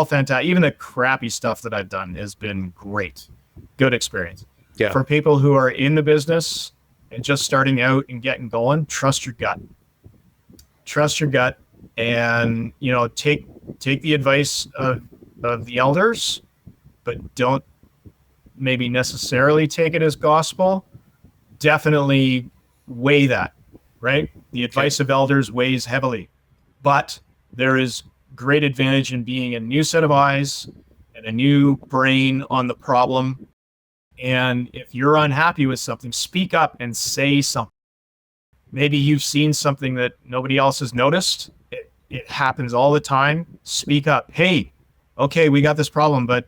fantastic. Even the crappy stuff that I've done has been great. Good experience. Yeah. For people who are in the business and just starting out and getting going, trust your gut. And take the advice of the elders, but don't maybe necessarily take it as gospel. Definitely weigh that, right? The advice of elders weighs heavily, but there is great advantage in being a new set of eyes and a new brain on the problem. And if you're unhappy with something, speak up and say something. Maybe you've seen something that nobody else has noticed. It happens all the time. Speak up. Hey, okay, we got this problem, but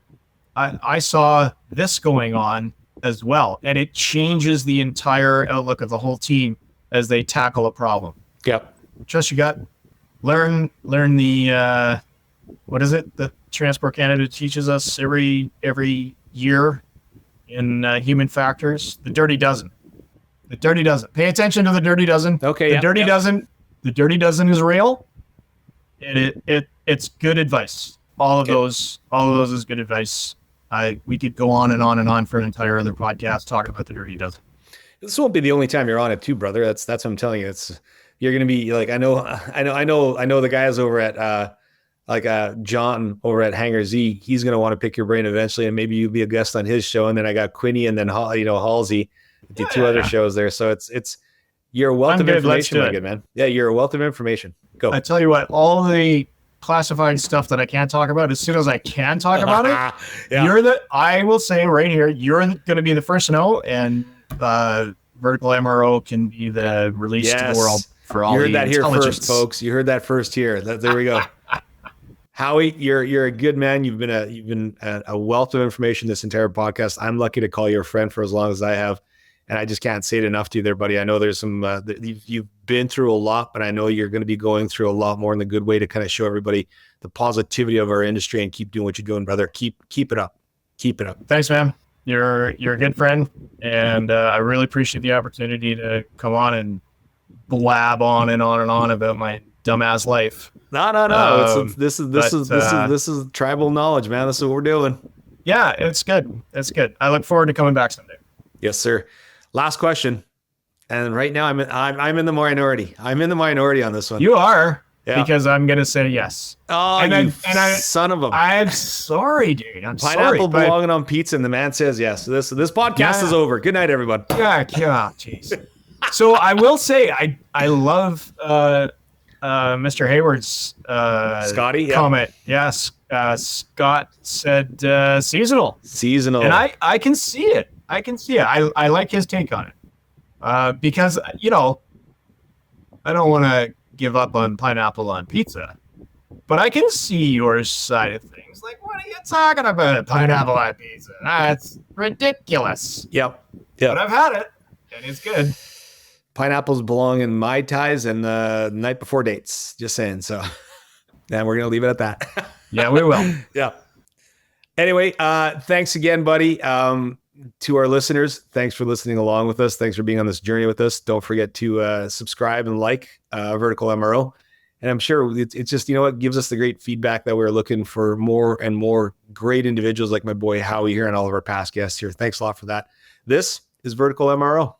I saw this going on as well. And it changes the entire outlook of the whole team as they tackle a problem. Yep. Trust your gut. Learn the, what is it that Transport Canada teaches us every year in human factors? The dirty dozen. The dirty dozen. Pay attention to the dirty dozen. Okay. The dirty dozen. The dirty dozen is real. And it's good advice. All of those is good advice. We could go on and on for an entire other podcast talking about the dirty dozen. This won't be the only time you're on it too, brother. That's what I'm telling you. You're going to be like, I know the guys over at John over at Hangar Z. He's going to want to pick your brain eventually, and maybe you'll be a guest on his show. And then I got Quinny and then Halsey, the two other shows there. So it's you're a wealth of information, my good man. Yeah, you're a wealth of information. Go. I tell you what, all the classified stuff that I can't talk about, as soon as I can talk about it, I will say right here, you're going to be the first to know, and vertical MRO can be the release to the world for all. You heard that here first, folks. You heard that first here. There we go. Howie, you're a good man. You've been a wealth of information this entire podcast. I'm lucky to call you a friend for as long as I have. And I just can't say it enough to you there, buddy. I know there's some, you've been through a lot, but I know you're going to be going through a lot more in the good way to kind of show everybody the positivity of our industry and keep doing what you're doing, brother. Keep it up. Keep it up. Thanks, man. You're a good friend. And I really appreciate the opportunity to come on and blab on and on and on about my dumbass life. No. This is tribal knowledge, man. This is what we're doing. Yeah, it's good. It's good. I look forward to coming back someday. Yes, sir. Last question. And right now I'm in the minority. I'm in the minority on this one. You are. because I'm going to say yes. Oh, son of a... I'm sorry, dude. I'm sorry. Pineapple belonging on pizza, and the man says yes. So this podcast is over. Good night, everyone. Yeah, jeez. So I will say I love Mr. Hayward's Scotty comment. Yes, Scott said seasonal, and I can see it. I like his take on it because I don't want to give up on pineapple on pizza, but I can see your side of things. Like, what are you talking about? Pineapple on pizza? That's ridiculous. Yep. But I've had it, and it's good. Pineapples belong in Mai Tais and night before dates. Just saying. So, then we're going to leave it at that. Yeah, we will. Yeah. Anyway, thanks again, buddy. To our listeners, thanks for listening along with us. Thanks for being on this journey with us. Don't forget to subscribe and like Vertical MRO. And I'm sure it's just, it gives us the great feedback that we're looking for more and more great individuals like my boy Howie here and all of our past guests here. Thanks a lot for that. This is Vertical MRO.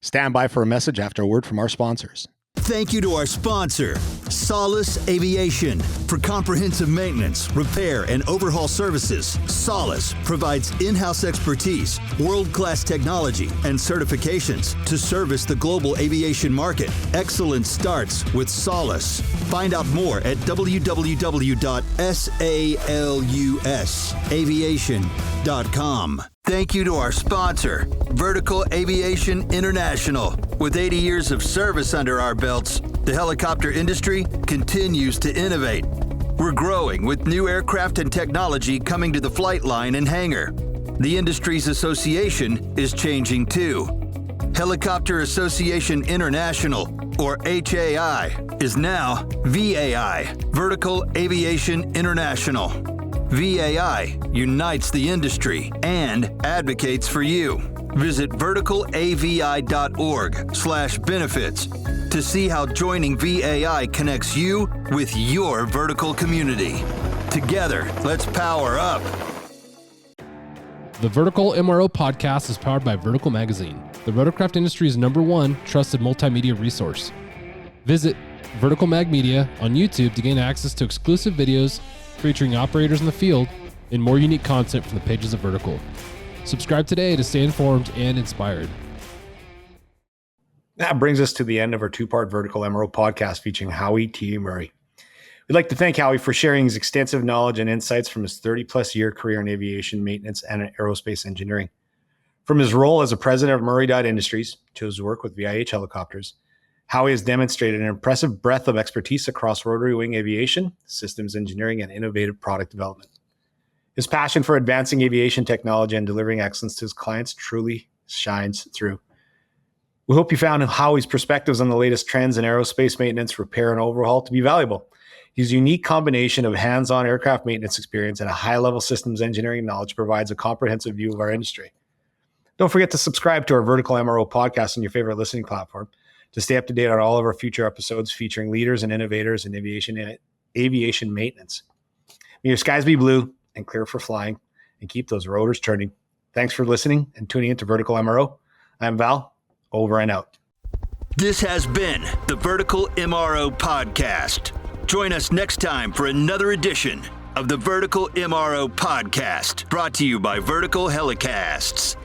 Stand by for a message after a word from our sponsors. Thank you to our sponsor, Solace Aviation. For comprehensive maintenance, repair, and overhaul services, Solace provides in-house expertise, world-class technology, and certifications to service the global aviation market. Excellence starts with Solace. Find out more at www.salusaviation.com. Thank you to our sponsor, Vertical Aviation International. With 80 years of service under our belts, the helicopter industry continues to innovate. We're growing with new aircraft and technology coming to the flight line and hangar. The industry's association is changing too. Helicopter Association International, or HAI, is now VAI, Vertical Aviation International. VAI unites the industry and advocates for you. Visit verticalavi.org/benefits to see how joining VAI connects you with your vertical community. Together, let's power up. The Vertical MRO podcast is powered by Vertical Magazine, the rotorcraft industry's #1 trusted multimedia resource. Visit Vertical Mag Media on YouTube to gain access to exclusive videos featuring operators in the field and more unique content from the pages of Vertical. Subscribe today to stay informed and inspired. That brings us to the end of our two-part Vertical MRO podcast featuring Howie T. Murray. We'd like to thank Howie for sharing his extensive knowledge and insights from his 30-plus year career in aviation maintenance and aerospace engineering. From his role as a president of Murray Industries to his work with VIH Helicopters, Howie has demonstrated an impressive breadth of expertise across rotary wing aviation, systems engineering, and innovative product development. His passion for advancing aviation technology and delivering excellence to his clients truly shines through. We hope you found Howie's perspectives on the latest trends in aerospace maintenance, repair, and overhaul to be valuable. His unique combination of hands-on aircraft maintenance experience and a high-level systems engineering knowledge provides a comprehensive view of our industry. Don't forget to subscribe to our Vertical MRO podcast on your favorite listening platform to stay up to date on all of our future episodes featuring leaders and innovators in aviation maintenance. May your skies be blue and clear for flying, and keep those rotors turning. Thanks for listening and tuning into Vertical MRO. I'm Val, over and out. This has been the Vertical MRO Podcast. Join us next time for another edition of the Vertical MRO Podcast, brought to you by Vertical Helicasts.